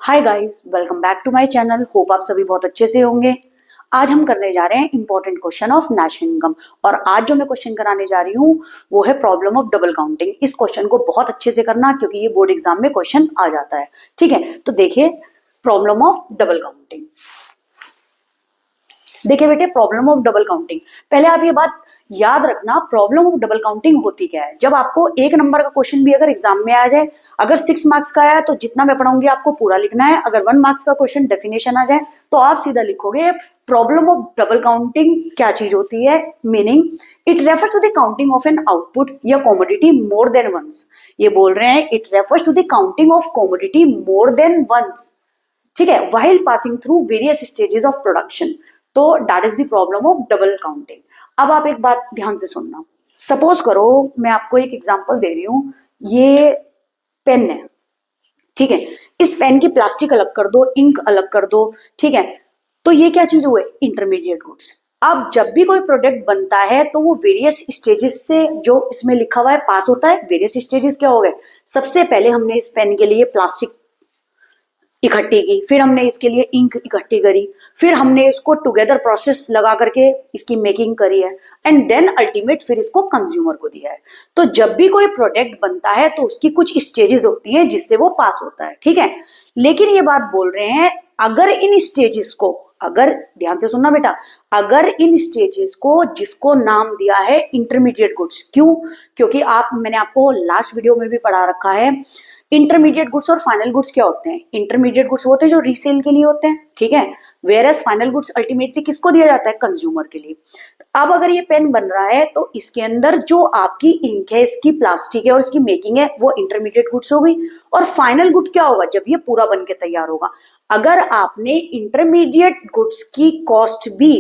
Hi guys, welcome back to my channel. Hope आप सभी बहुत अच्छे से होंगे। आज हम करने जा रहे हैं important question of national income. और आज जो मैं क्वेश्चन कराने जा रही हूँ वो है प्रॉब्लम ऑफ डबल काउंटिंग। इस क्वेश्चन को बहुत अच्छे से करना क्योंकि ये बोर्ड एग्जाम में क्वेश्चन आ जाता है। ठीक है, तो देखिए प्रॉब्लम ऑफ डबल काउंटिंग। देखिए बेटे, प्रॉब्लम ऑफ डबल काउंटिंग, पहले आप ये बात याद रखना, प्रॉब्लम ऑफ डबल काउंटिंग होती क्या है। जब आपको एक नंबर का क्वेश्चन भी अगर एग्जाम में आ जाए, अगर 6 मार्क्स का आया तो जितना मैं पढ़ाऊंगी आपको पूरा लिखना है। अगर 1 मार्क्स का क्वेश्चन डेफिनेशन आ जाए तो आप सीधा लिखोगे प्रॉब्लम ऑफ डबल काउंटिंग क्या चीज होती है। Meaning, it refers to the counting of an output या कॉमोडिटी मोर देन वंस। ये बोल रहे हैं it refers to the counting of commodity more than once, ठीक है, while passing through various stages of production. तो that is the problem of double counting. अब आप एक बात ध्यान से सुनना। सपोज करो मैं आपको एक एग्जांपल दे रही हूं, ये पेन है, ठीक है, इस पेन की प्लास्टिक अलग कर दो, इंक अलग कर दो, ठीक है, तो ये क्या चीज हुए, इंटरमीडिएट गुड्स। अब जब भी कोई प्रोडक्ट बनता है तो वो वेरियस स्टेजेस से, जो इसमें लिखा हुआ है, पास होता है। वेरियस स्टेजेस क्या हो गए, सबसे पहले हमने इस पेन के लिए प्लास्टिक इकट्ठी की, फिर हमने इसके लिए इंक इकट्ठी करी, फिर हमने इसको टुगेदर प्रोसेस लगा करके इसकी मेकिंग करी है, एंड देन अल्टीमेट फिर इसको कंज्यूमर को दिया है। तो जब भी कोई प्रोडक्ट बनता है तो उसकी कुछ स्टेजेस होती हैं जिससे वो पास होता है, ठीक है। लेकिन ये बात बोल रहे हैं अगर इन स्टेजेस को, अगर ध्यान से सुनना बेटा, अगर इन स्टेजेस को जिसको नाम दिया है इंटरमीडिएट गुड्स, क्यों, क्योंकि मैंने आपको लास्ट वीडियो में भी पढ़ा रखा है इंटरमीडिएट गुड्स और फाइनल गुड्स क्या होते हैं। इंटरमीडिएट गुड्स होते हैं जो रीसेल के लिए होते हैं, ठीक है, वेयरएज फाइनल गुड्स अल्टीमेटली किसको दिया जाता है, कंज्यूमर के लिए। अब अगर ये पेन बन रहा है तो इसके अंदर जो आपकी इंक है, इसकी प्लास्टिक है और इसकी मेकिंग है, वो इंटरमीडिएट गुड्स हो गई। और फाइनल गुड क्या होगा, जब ये पूरा बन के तैयार होगा। अगर आपने इंटरमीडिएट गुड्स की कॉस्ट भी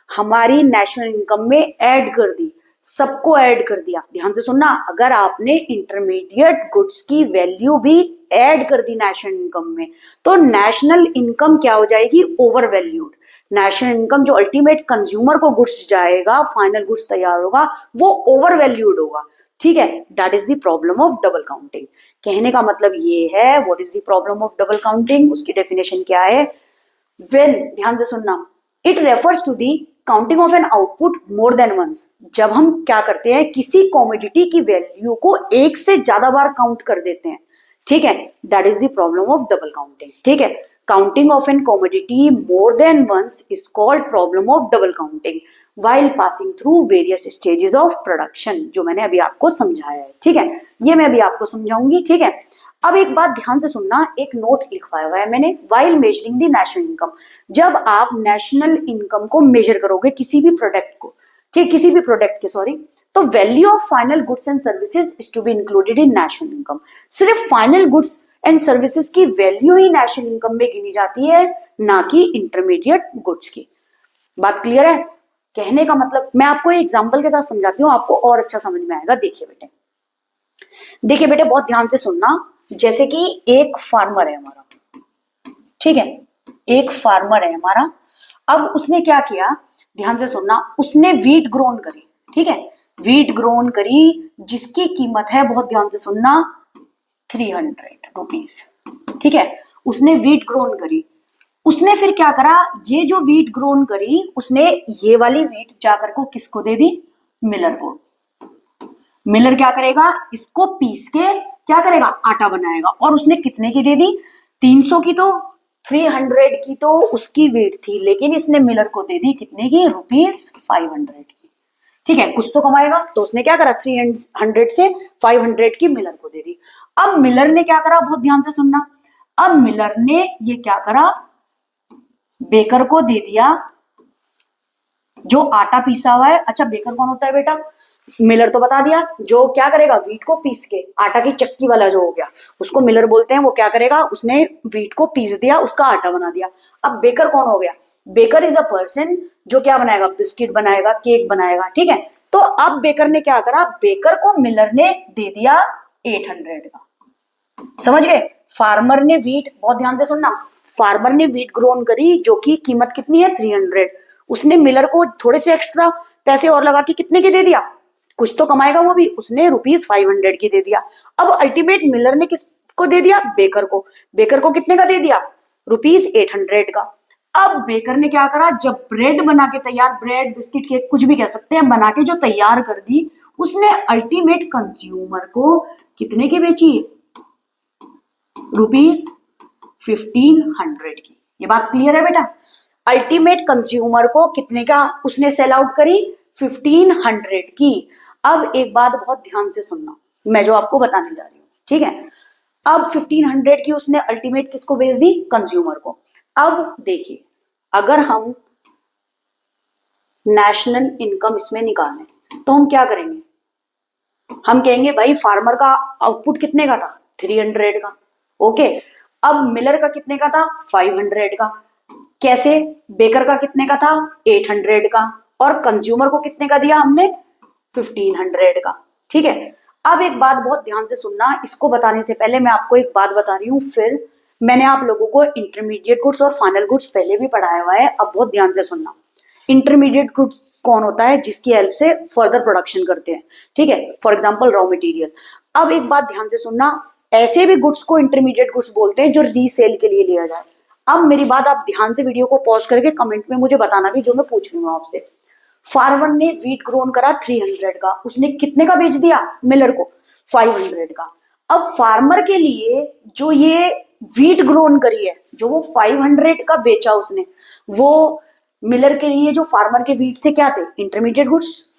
हमारी नेशनल इनकम में ऐड कर दी, सबको ऐड कर दिया, ध्यान से सुनना, अगर आपने इंटरमीडिएट गुड्स की वैल्यू भी ऐड कर दी नेशनल इनकम में, तो नेशनल इनकम क्या हो जाएगी, ओवर वैल्यूड। नेशनल इनकम जो अल्टीमेट कंज्यूमर को गुड्स जाएगा, फाइनल गुड्स तैयार होगा, वो ओवर वैल्यूड होगा, ठीक है। That is the problem of double counting. कहने का मतलब ये है, what is the problem of double counting, उसकी डेफिनेशन क्या है। वेन, ध्यान से सुनना, it refers to the counting of an output more than once. जब हम क्या करते हैं, किसी कॉमोडिटी की वैल्यू को एक से ज्यादा बार काउंट कर देते हैं, ठीक है, that is the problem of double counting, ठीक है। Counting of an commodity more than once is called problem of double counting while passing through various stages of production, जो मैंने अभी आपको समझाया है, ठीक है, ये मैं अभी आपको समझाऊंगी, ठीक है। अब एक बात ध्यान से सुनना, एक नोट लिखवाया हुआ है मैंने, while measuring the national income. जब आप नेशनल इनकम को मेजर करोगे किसी भी प्रोडक्ट को, ठीक, किसी भी प्रोडक्ट के, सॉरी, तो value of final goods and services is to be included in national income. सिर्फ फाइनल गुड्स एंड सर्विसेज की वैल्यू ही नेशनल इनकम में गिनी जाती है, ना कि इंटरमीडिएट गुड्स की। बात क्लियर है। कहने का मतलब, मैं आपको एक एग्जांपल के साथ समझाती हूँ, आपको और अच्छा समझ में आएगा। देखिए बेटे, देखिए बेटे, बहुत ध्यान से सुनना। जैसे कि एक फार्मर है हमारा, ठीक है, एक फार्मर है हमारा। अब उसने क्या किया, ध्यान से सुनना, उसने वीट ग्रोन करी, ठीक है, वीट ग्रोन करी जिसकी कीमत है, बहुत ध्यान से सुनना, 300 रुपीज, ठीक है। उसने वीट ग्रोन करी, उसने फिर क्या करा, ये जो वीट ग्रोन करी उसने ये वाली वीट जाकर को किसको दे दी, मिलर को। मिलर क्या करेगा, इसको पीस के क्या करेगा, आटा बनाएगा। और उसने कितने की दे दी, 300 की, तो 300 की तो उसकी वेट थी, लेकिन इसने मिलर को दे दी कितने की, ₹500 की, ठीक है, कुछ तो कमाएगा। तो उसने क्या करा, 300 से 500 की मिलर को दे दी। अब मिलर ने क्या करा, बहुत ध्यान से सुनना, अब मिलर ने ये क्या करा, बेकर को दे दिया जो आटा पीसा हुआ है। अच्छा, बेकर कौन होता है बेटा, मिलर तो बता दिया, जो क्या करेगा, वीट को पीस के, आटा की चक्की वाला जो हो गया उसको मिलर बोलते हैं। वो क्या करेगा, उसने वीट को पीस दिया, उसका आटा बना दिया। अब बेकर कौन हो गया, बेकर इज अ पर्सन जो क्या बनाएगा, बिस्किट बनाएगा, केक बनाएगा, ठीक है। तो अब बेकर ने क्या करा, बेकर को मिलर ने दे दिया 800 का, समझ गए। फार्मर ने वीट, बहुत ध्यान से सुनना, फार्मर ने वीट ग्रोन करी जो की कीमत कितनी है, 300। उसने मिलर को थोड़े से एक्स्ट्रा पैसे और लगा के कितने के दे दिया, कुछ तो कमाएगा वो भी, उसने ₹500 की दे दिया। अब अल्टीमेट मिलर ने किसको दे दिया? बेकर को। बेकर को कितने का दे दिया? ₹800 का। अब बेकर ने क्या करा, जब ब्रेड बना के तैयार, ब्रेड बिस्किट केक कुछ भी कह सकते हैं, बना के जो तैयार कर दी, उसने अल्टीमेट कंज्यूमर को कितने की बेची? ₹1500 की। ये बात क्लियर है बेटा? अल्टीमेट कंज्यूमर को कितने का उसने सेल आउट करी? 1500 की। अब एक बात बहुत ध्यान से सुनना, मैं जो आपको बताने जा रही हूँ, ठीक है? अब 1500 की उसने अल्टीमेट किसको बेच दी? कंज्यूमर को। अब देखिए, अगर हम नेशनल इनकम इसमें निकालें तो हम क्या करेंगे? हम कहेंगे भाई फार्मर का आउटपुट कितने का था? 300 का। ओके, अब मिलर का कितने का था? 500 का। कैसे? बेकर का कितने का था? 800 का। और कंज्यूमर को कितने का दिया हमने? 1500 का। ठीक है, अब एक बात बहुत ध्यान से सुनना, इसको बताने से पहले मैं आपको एक बात बता रही हूँ। फिर मैंने आप लोगों को इंटरमीडिएट गुड्स और फाइनल गुड्स पहले भी पढ़ाया हुआ है, अब बहुत ध्यान से सुनना। इंटरमीडिएट गुड्स कौन होता है? जिसकी हेल्प से फर्दर प्रोडक्शन करते हैं, ठीक है? For example raw material. अब एक बात ध्यान से सुनना, ऐसे भी गुड्स को इंटरमीडिएट गुड्स बोलते हैं जो रीसेल के लिए लिया जाए। अब मेरी बात आप ध्यान से वीडियो को पॉज करके कमेंट में मुझे बताना भी जो मैं पूछ रही हूँ आपसे। फार्मर ने व्हीट ग्रोन करा 300 का, उसने कितने का बेच दिया मिलर को? 500 का। अब फार्मर के लिए जो ये व्हीट ग्रोन करी है, जो वो 500 का बेचा उसने, वो मिलर के लिए जो फार्मर के व्हीट थे क्या थे? Intermediate goods.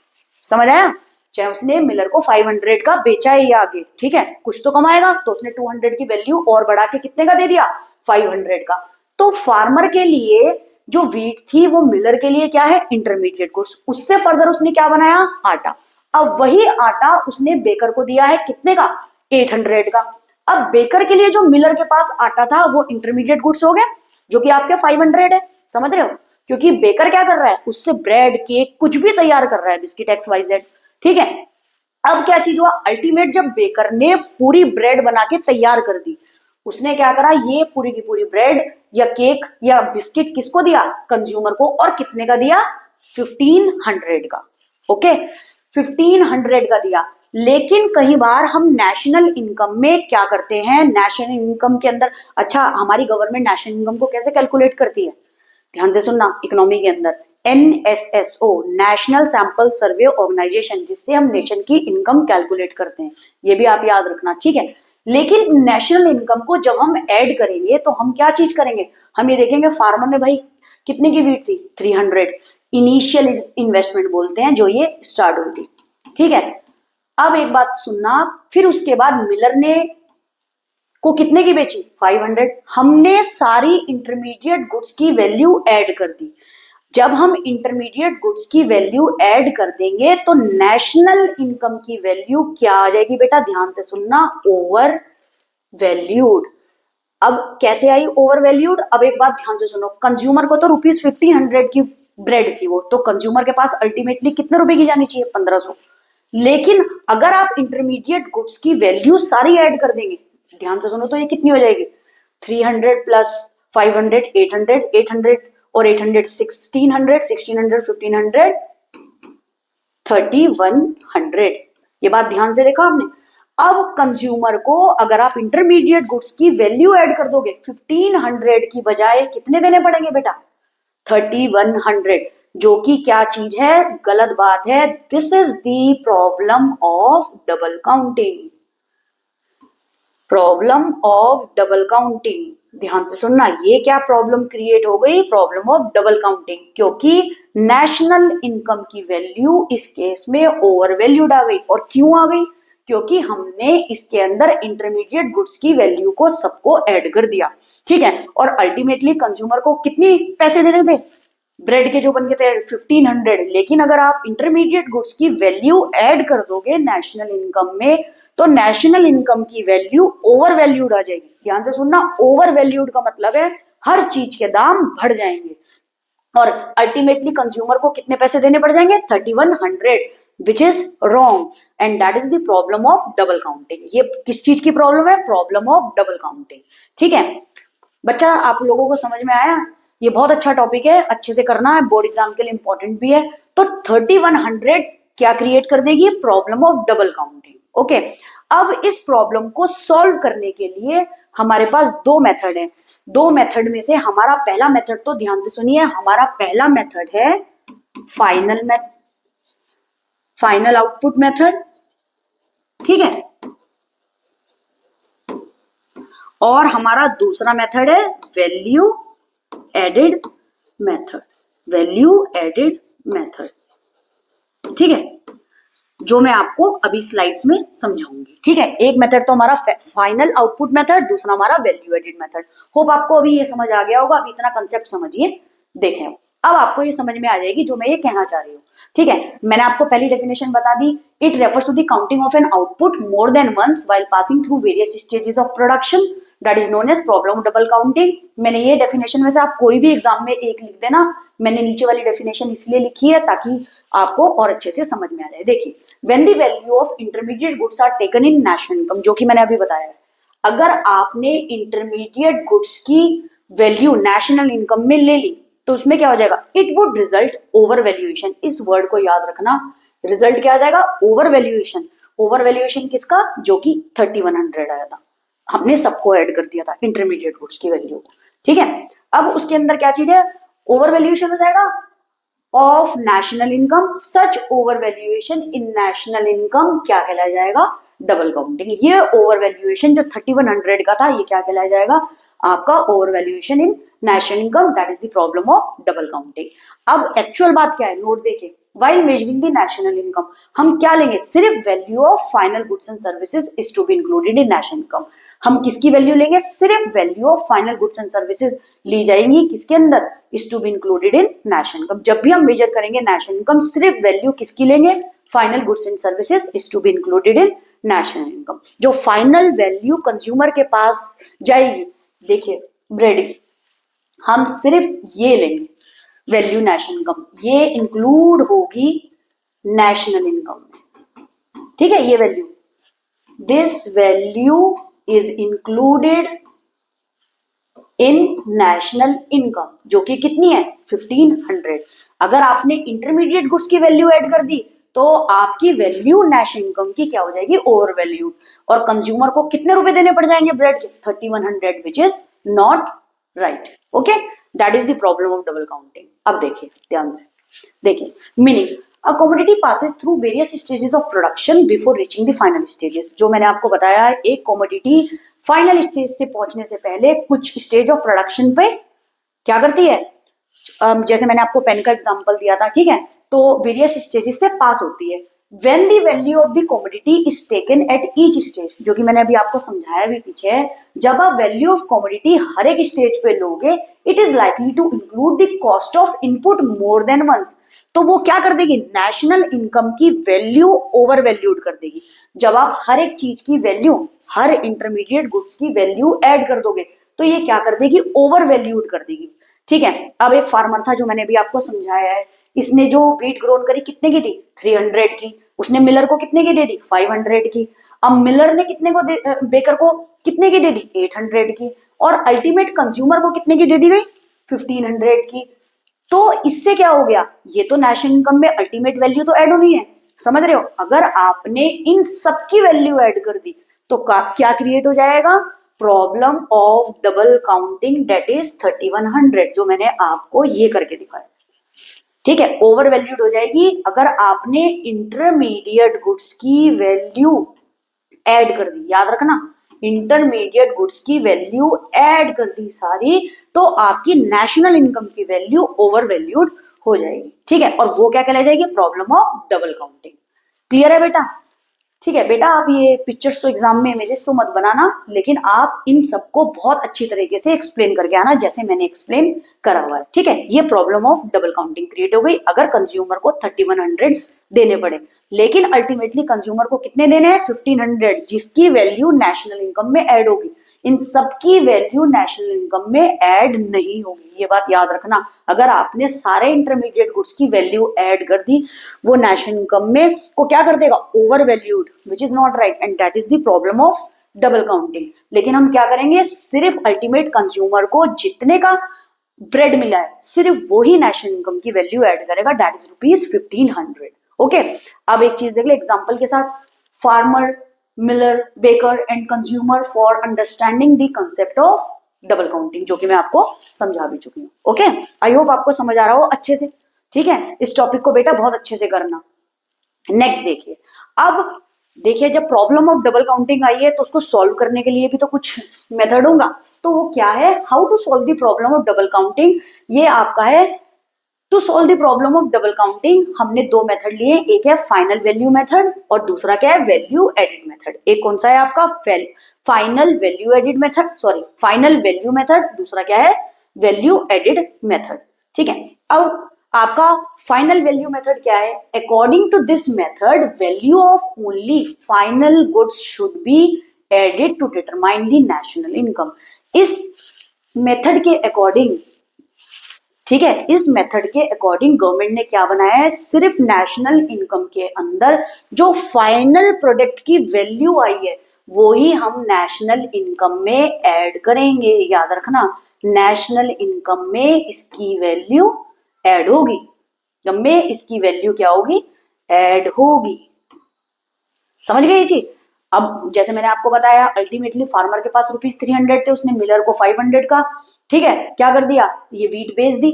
समझ आया? चाहे उसने मिलर को 500 का बेचा है या आगे, ठीक है, कुछ तो कमाएगा, तो उसने 200 की वैल्यू और बढ़ा के कितने का दे दिया? 500 का। तो फार्मर के लिए जो व्हीट थी वो मिलर के लिए क्या है? Intermediate goods. उससे फर्दर उसने क्या बनाया? आटा। अब वही आटा उसने बेकर को दिया है कितने का? 800 का। अब बेकर के लिए जो मिलर के पास आटा था वो इंटरमीडिएट गुड्स हो गया, जो कि आपके 500 है। समझ रहे हो? क्योंकि बेकर क्या कर रहा है? उससे ब्रेड केक कुछ भी तैयार कर रहा है, बिस्किट XYZ, ठीक है? अब क्या चीज हुआ? अल्टीमेट जब बेकर ने पूरी ब्रेड बना के तैयार कर दी, उसने क्या करा? ये पूरी की पूरी ब्रेड या केक या बिस्किट किसको दिया? कंज्यूमर को। और कितने का दिया? 1500 का। ओके, 1500 का दिया। लेकिन कई बार हम नेशनल इनकम में क्या करते हैं? नेशनल इनकम के अंदर, अच्छा हमारी गवर्नमेंट नेशनल इनकम को कैसे कैलकुलेट करती है? ध्यान से सुनना, इकोनॉमी के अंदर NSSO, national sample survey organisation, जिससे हम नेशन की इनकम कैलकुलेट करते हैं, ये भी आप याद रखना, ठीक है? लेकिन नेशनल इनकम को जब हम ऐड करेंगे तो हम क्या चीज करेंगे? हम ये देखेंगे फार्मर ने भाई कितने की व्हीट थी? 300। इनिशियल इन्वेस्टमेंट बोलते हैं जो ये स्टार्ट हुई थी, ठीक है? अब एक बात सुनना, फिर उसके बाद मिलर ने को कितने की बेची? 500। हमने सारी इंटरमीडिएट गुड्स की वैल्यू ऐड कर दी। जब हम इंटरमीडिएट गुड्स की वैल्यू ऐड कर देंगे तो नेशनल इनकम की वैल्यू क्या आ जाएगी बेटा? ध्यान से सुनना, ओवर वैल्यूड। अब कैसे आई ओवर वैल्यूड? अब एक बात ध्यान से सुनो, कंज्यूमर को तो ₹1500 की ब्रेड थी वो, तो कंज्यूमर के पास अल्टीमेटली कितने रुपए की जानी चाहिए? 1500। लेकिन अगर आप इंटरमीडिएट गुड्स की वैल्यू सारी ऐड कर देंगे, ध्यान से सुनो, तो ये कितनी हो जाएगी? 300 प्लस 500 800, 800 और 800 1600, 1600 1500 3100। ये बात ध्यान से देखा आपने? अब कंज्यूमर को अगर आप इंटरमीडिएट गुड्स की वैल्यू ऐड कर दोगे, 1500 की बजाय कितने देने पड़ेंगे बेटा? 3100, जो कि क्या चीज है? गलत बात है। This is the problem of double counting. Problem of double counting, ध्यान से सुनना, ये क्या प्रॉब्लम क्रिएट हो गई? प्रॉब्लम ऑफ डबल काउंटिंग, क्योंकि नेशनल इनकम की वैल्यू इस केस में ओवर वैल्यूड आ गई। और क्यों आ गई? क्योंकि हमने इसके अंदर इंटरमीडिएट गुड्स की वैल्यू को सबको ऐड कर दिया, ठीक है? और अल्टीमेटली कंज्यूमर को कितने पैसे देने थे ब्रेड के जो बन के थे? 1500। लेकिन अगर आप इंटरमीडिएट गुड्स की वैल्यू ऐड कर दोगे नेशनल इनकम में, तो नेशनल इनकम की वैल्यू ओवर वैल्यूड आ जाएगी। ध्यान से सुनना, ओवर वैल्यूड का मतलब है हर चीज के दाम बढ़ जाएंगे और अल्टीमेटली कंज्यूमर को कितने पैसे देने पड़ जाएंगे? 3100, which is wrong, and that is the problem of double counting. ये किस चीज की प्रॉब्लम है? प्रॉब्लम ऑफ डबल काउंटिंग, ठीक है बच्चा? आप लोगों को समझ में आया? ये बहुत अच्छा टॉपिक है, अच्छे से करना है, बोर्ड एग्जाम के लिए इंपॉर्टेंट भी है। तो 3100 क्या क्रिएट कर देगी? Problem of double counting. Okay, अब इस प्रॉब्लम को सॉल्व करने के लिए हमारे पास दो मेथड है। दो मेथड में से हमारा पहला मेथड, तो ध्यान से सुनिए, हमारा पहला मेथड है फाइनल आउटपुट मेथड, ठीक है, और हमारा दूसरा मेथड है value added method, value added method, ठीक है, जो मैं आपको अभी स्लाइड्स में समझाऊंगी, ठीक है। एक मेथड तो हमारा फाइनल आउटपुट मेथड, दूसरा हमारा वैल्यू एडेड मेथड। होप आपको अभी ये समझ आ गया होगा। अभी इतना कंसेप्ट समझिए, देखें अब आपको ये समझ में आ जाएगी जो मैं ये कहना चाह रही हूँ, ठीक है। मैंने आपको पहली डेफिनेशन बता दी, it refers to the counting of an output more than once while passing through various stages of production, that is known as problem double counting. मैंने ये डेफिनेशन में से आप कोई भी एग्जाम में एक लिख देना, मैंने नीचे वाली डेफिनेशन इसलिए लिखी है ताकि आपको और अच्छे से समझ में आ जाए। देखिए, when the value of intermediate goods are taken in national income, जो कि मैंने अभी बताया है, अगर आपने इंटरमीडिएट गुड्स की वैल्यू नेशनल इनकम में ले ली तो उसमें क्या हो जाएगा, it would result over valuation. इस वर्ड को याद रखना, रिजल्ट क्या आ जाएगा, ओवर वैल्यूएशन। ओवर वैल्यूएशन किसका, जो कि 3100 आया था, हमने सबको ऐड कर दिया था इंटरमीडिएट गुड्स की वैल्यू, ठीक है। अब उसके अंदर क्या चीज है, ओवर वैल्यूएशन हो जाएगा of national income, such over valuation in national income क्या कहलाया जाएगा, डबल काउंटिंग। ये ओवर वैल्यूएशन जो 3100 का था, ये क्या कहलाया जाएगा, आपका over valuation in national income, that is the problem of double counting. अब एक्चुअल बात क्या है, नोट देखिए, while measuring the national income हम क्या लेंगे, सिर्फ value of final goods and services is to be included in national income. हम किसकी वैल्यू लेंगे, सिर्फ value of final goods and services ली जाएंगी किसके अंदर, is to be included in national income. जब भी हम मेजर करेंगे नेशनल इनकम, सिर्फ वैल्यू किसकी लेंगे, final goods and services is to be included in national income. जो फाइनल वैल्यू कंज्यूमर के पास जाएगी, देखिए ब्रेड की, हम सिर्फ ये लेंगे वैल्यू नेशनल इनकम, ये इंक्लूड होगी नेशनल इनकम में, ठीक है। ये value, this value is included in national income, जो कि कितनी है 1500। अगर आपने इंटरमीडिएट गुड्स की वैल्यू ऐड कर दी तो आपकी वैल्यू नेशनल इनकम की क्या हो जाएगी, ओवर वैल्यू, और कंज्यूमर को कितने रुपए देने पड़ जाएंगे ब्रेड के, 3100, which is not right, okay. That is the problem of double counting. अब देखिए ध्यान से, देखिए meaning, a commodity passes through various stages of production before reaching the final stages. जो मैंने आपको बताया है, एक कमोडिटी फाइनल स्टेज से पहुंचने से पहले कुछ स्टेज ऑफ प्रोडक्शन पे क्या करती है, जैसे मैंने आपको पेन का एग्जांपल दिया था, ठीक है, तो वेरियस स्टेजेस से पास होती है। When the value of the commodity is taken at each stage, जो कि मैंने अभी आपको समझाया भी पीछे है, जब आप वैल्यू ऑफ कमोडिटी हर एक स्टेज पे लोगे, it is likely to include the cost of input more than once. तो वो क्या कर देगी, नेशनल इनकम की वैल्यू ओवर वैल्यूड कर देगी। जब आप हर एक चीज की वैल्यू, हर इंटरमीडिएट गुड्स की वैल्यू ऐड कर दोगे तो ये क्या कर देगी, ओवर वैल्यूड कर देगी, ठीक है। अब एक फार्मर था जो मैंने अभी आपको समझाया है, इसने जो व्हीट ग्रोन करी कितने की थी, 300 की, उसने मिलर को कितने की दे दी, 500 की। अब मिलर ने कितने को बेकर को कितने की दे दी, 800 की, और अल्टीमेट कंज्यूमर को कितने की दे दी गई, 1500 की। तो इससे क्या हो गया, ये तो नेशनल इनकम में अल्टीमेट वैल्यू तो ऐड होनी है, समझ रहे हो। अगर आपने इन सबकी वैल्यू ऐड कर दी तो क्या क्रिएट हो जाएगा, problem of double counting, that is 3100, जो मैंने आपको ये करके दिखाया, ठीक है। ओवर वैल्यूड हो जाएगी अगर आपने इंटरमीडिएट गुड्स की वैल्यू ऐड कर दी, याद रखना, इंटरमीडिएट गुड्स की वैल्यू ऐड कर दी सारी, तो आपकी नेशनल इनकम की वैल्यू ओवर वैल्यूड हो जाएगी, ठीक है। और वो क्या कहलाई जाएगी, problem of double counting. Clear है बेटा, ठीक है बेटा। आप ये पिक्चर्स तो एग्जाम में इमेजेस तो मत बनाना, लेकिन आप इन सबको बहुत अच्छी तरीके से एक्सप्लेन करके आना जैसे मैंने एक्सप्लेन करा हुआ है, ठीक है। ये problem of double counting create हो गई अगर कंज्यूमर को 3100 देने पड़े, लेकिन अल्टीमेटली कंज्यूमर को कितने देने हैं, 1500, जिसकी वैल्यू नेशनल इनकम में ऐड होगी। इन सबकी वैल्यू नेशनल इनकम में ऐड नहीं होगी, ये बात याद रखना। अगर आपने सारे इंटरमीडिएट गुड्स की वैल्यू ऐड कर दी, वो नेशनल इनकम में को क्या कर देगा, over valued, which is not right, and that is the problem of double counting. लेकिन हम क्या करेंगे, सिर्फ अल्टीमेट कंज्यूमर को जितने का ब्रेड मिला है सिर्फ वो ही नेशनल इनकम की वैल्यू ऐड करेगा, दैट इज रुपीज 1500, ओके। अब एक चीज देख ले एग्जांपल के साथ, farmer Miller, baker and consumer for understanding the concept of double counting, जो कि मैं आपको समझा भी चुकी हूँ। ओके, आई होप आपको समझ आ रहा हो अच्छे से। ठीक है, इस टॉपिक को बेटा बहुत अच्छे से करना। नेक्स्ट देखिए, अब देखिए जब प्रॉब्लम ऑफ डबल काउंटिंग आई है तो उसको सॉल्व करने के लिए भी तो कुछ मेथड होगा, तो वो क्या है, how to solve the problem of double counting. ये आपका है to solve the problem of double counting. हमने दो मेथड लिए, एक है फाइनल वैल्यू मेथड और दूसरा क्या है, वैल्यू एडिड मेथड। एक कौन सा है आपका, final value added method, sorry final value method, दूसरा क्या है, वैल्यू एडिड मेथड। ठीक है, अब आपका फाइनल वैल्यू मेथड क्या है, according to this method value of only final goods should be added to determine the national income. इस मेथड के अकॉर्डिंग, ठीक है, इस मेथड के अकॉर्डिंग गवर्नमेंट ने क्या बनाया है, सिर्फ नेशनल इनकम के अंदर जो फाइनल प्रोडक्ट की वैल्यू आई है वो ही हम नेशनल इनकम में ऐड करेंगे। याद रखना, नेशनल इनकम में इसकी वैल्यू ऐड होगी, जब में इसकी वैल्यू क्या होगी, ऐड होगी। समझ गए ये चीज। अब जैसे मैंने आपको बताया, अल्टीमेटली फार्मर के पास ₹300 थे, उसने मिलर को 500 का, ठीक है, क्या कर दिया, ये वीट बेच दी।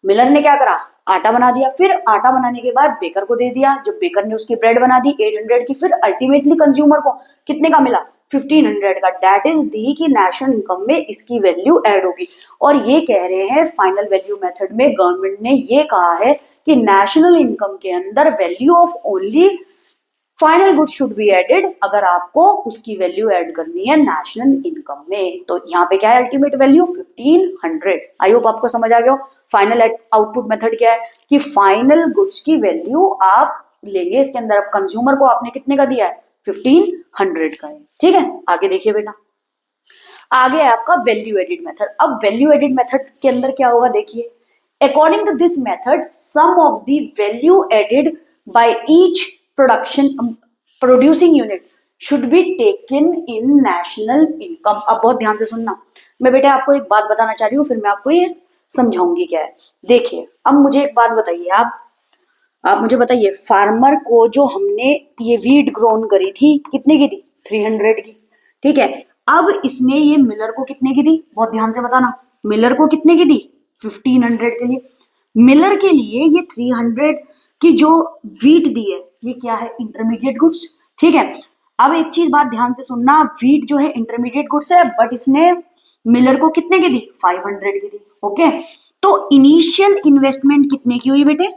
मिलर ने क्या करा, आटा बना दिया, फिर आटा बनाने के बाद बेकर को दे दिया, जब बेकर ने उसकी ब्रेड बना दी 800 की, फिर अल्टीमेटली कंज्यूमर को कितने का मिला, 1500 का। दैट इज दी कि नेशनल इनकम में इसकी वैल्यू ऐड होगी। और ये कह रहे हैं फाइनल वैल्यू मेथड में गवर्नमेंट ने ये कहा है कि नेशनल इनकम के अंदर value of only final good should be added, अगर आपको उसकी वैल्यू ऐड करनी है नेशनल इनकम में। तो यहाँ पे क्या है, अल्टीमेट वैल्यू 1500। आई होप आपको समझ आ गया। फाइनल आउटपुट मेथड क्या है कि फाइनल गुड्स की वैल्यू आप लेंगे, इसके अंदर अब कंज्यूमर को आपने कितने का दिया है, 1500 का है। ठीक है, आगे देखिए बेटा, आगे है आपका वैल्यू एडिड मेथड। अब वैल्यू एडिड मेथड के अंदर क्या होगा, देखिए, according to this method sum of the value added by each producing unit should be taken in national income. अब बहुत ध्यान से सुनना, मैं बेटा आपको एक बात बताना चाह रही हूँ, फिर मैं आपको ये समझाऊंगी क्या है। देखिए, अब मुझे एक बात बताइए, आप मुझे बताइए, फार्मर को जो हमने ये वीट ग्रोन करी थी कितने की दी, 300 की, ठीक है। अब इसने ये मिलर को कितने की दी, बहुत ध्यान से बताना, मिलर को कितने की दी, 1500 के लिए। मिलर के लिए ये 300 की जो वीट दी है ये क्या है, इंटरमीडिएट गुड्स। ठीक है, अब एक चीज बात ध्यान से सुनना, वीट जो है इंटरमीडिएट गुड्स है, बट इसने मिलर को कितने की दी, 500 की दी। ओके, तो इनिशियल इन्वेस्टमेंट कितने की हुई बेटे,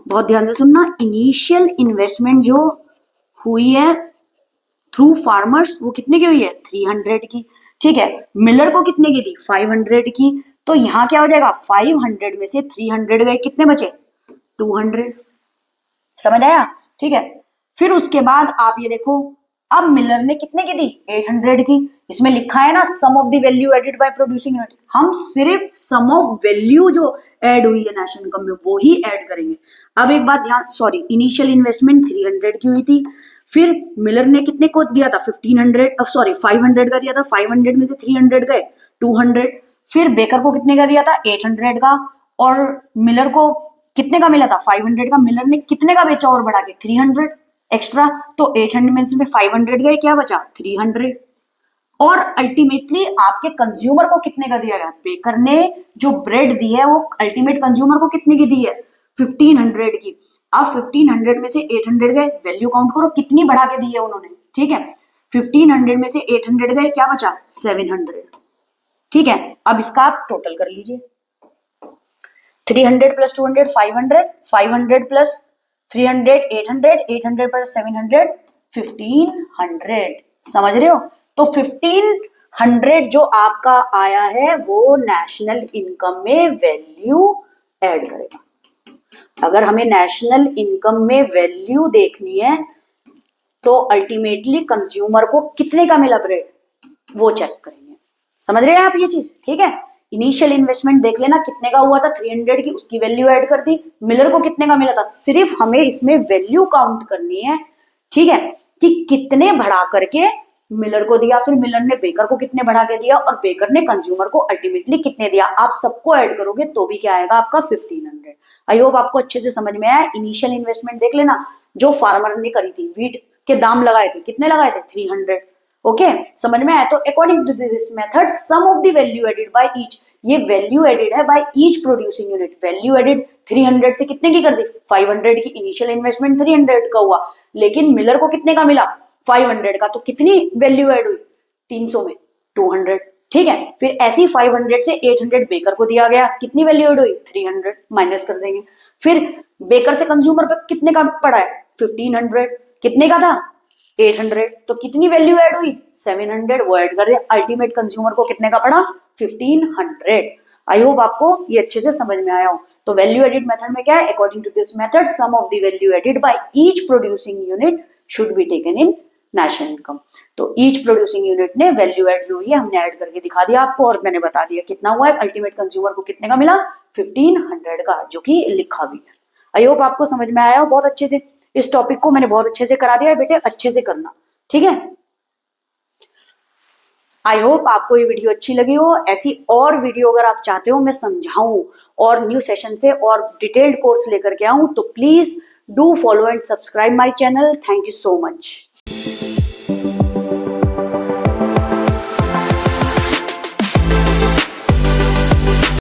बहुत ध्यान से सुनना, इनिशियल इन्वेस्टमेंट जो हुई है थ्रू फार्मर्स वो कितने की हुई है, 300 की। ठीक है, मिलर को कितने की दी, 500 की। तो यहाँ क्या हो जाएगा, 500 में से 300 गए, कितने बचे, 200। समझ आया, ठीक है। फिर उसके बाद आप ये देखो, अब मिलर ने कितने की दी, 800 की। इसमें लिखा है ना sum of the value added by producing unit, हम सिर्फ सम ऑफ वैल्यू जो ऐड हुई है नेशनल इनकम में वो ही ऐड करेंगे। अब एक बात ध्यान, सॉरी, इनिशियल इन्वेस्टमेंट 300 की हुई थी, फिर मिलर ने कितने को दिया था, 1500, सॉरी 500 का दिया था, 500 में से 300 गए, 200। फिर बेकर को कितने का दिया था, 800 का, और मिलर को कितने का मिला था, 500 का। मिलर ने कितने का बेचा और बढ़ा के, 300 एक्स्ट्रा। तो 800 में से 500 गए, क्या बचा, 300। और अल्टीमेटली आपके कंज्यूमर को कितने का दिया गया, बेकर ने जो ब्रेड दी है वो अल्टीमेट कंज्यूमर को कितने की दी है, 1500 की। अब 1500 में से 800 गए, वैल्यू काउंट करो कितनी बढ़ा के दी है उन्होंने। ठीक है, 1500 में से 800 गए, क्या बचा, 700। ठीक है, अब इसका आप टोटल कर लीजिए, 300 प्लस 200 500, 500 प्लस 300 800, 800 प्लस 700 1500। समझ रहे हो, तो 1500 जो आपका आया है वो नेशनल इनकम में वैल्यू ऐड करेगा। अगर हमें नेशनल इनकम में वैल्यू देखनी है तो अल्टीमेटली कंज्यूमर को कितने का मिला ब्रेड, वो चेक करेंगे। समझ रहे हैं आप ये चीज, ठीक है। इनिशियल इन्वेस्टमेंट देख लेना कितने का हुआ था, 300 की, उसकी वैल्यू ऐड कर दी। मिलर को कितने का मिला था, सिर्फ हमें इसमें वैल्यू काउंट करनी है, ठीक है, कि कितने बढ़ा करके मिलर को दिया, फिर मिलर ने बेकर को कितने बढ़ा के दिया, और बेकर ने कंज्यूमर को अल्टीमेटली कितने दिया। आप सबको ऐड करोगे तो भी क्या आएगा आपका, 1500। आई होप आपको अच्छे से समझ में आया। इनिशियल इन्वेस्टमेंट देख लेना जो फार्मर ने करी थी, वीट के दाम लगाए थे, कितने लगाए थे 300। ओके, समझ में आया। तो according to this method sum of the value added by each, ये वैल्यू एडेड है by each producing unit. Value added 300 से कितने की कर दी 500 की। इनिशियल इन्वेस्टमेंट 300 का हुआ, लेकिन मिलर को कितने का मिला 500 का, तो कितनी वैल्यू एड हुई 300 में 200। ठीक है, फिर ऐसी 500 से 800 बेकर को दिया गया, कितनी वैल्यू एड हुई 300, माइनस कर देंगे। फिर बेकर से कंज्यूमर पे कितने का पड़ा है 1500, कितने का था 800, तो कितनी वैल्यू ऐड हुई 700, वो ऐड कर दिया। अल्टीमेट कंज्यूमर को कितने का पड़ा 1500। आई होप आपको ये अच्छे से समझ में आया हो। तो वैल्यू एडिड मेथड में क्या है, according to this method sum of the value added by each producing unit should be taken in national income. तो ईच प्रोड्यूसिंग यूनिट ने वैल्यू एड जो हुई है हमने ऐड करके दिखा दिया आपको, और मैंने बता दिया कितना हुआ है। अल्टीमेट कंज्यूमर को कितने का मिला 1500 का, जो कि लिखा भी है। आई होप आपको समझ में आया हो बहुत अच्छे से। इस टॉपिक को मैंने बहुत अच्छे से करा दिया है बेटे, अच्छे से करना, ठीक है। आई होप आपको ये वीडियो अच्छी लगी हो। ऐसी और वीडियो अगर आप चाहते हो मैं समझाऊं और न्यू सेशन से और डिटेल्ड कोर्स लेकर के आऊं, तो please do follow and subscribe my channel. Thank you so much.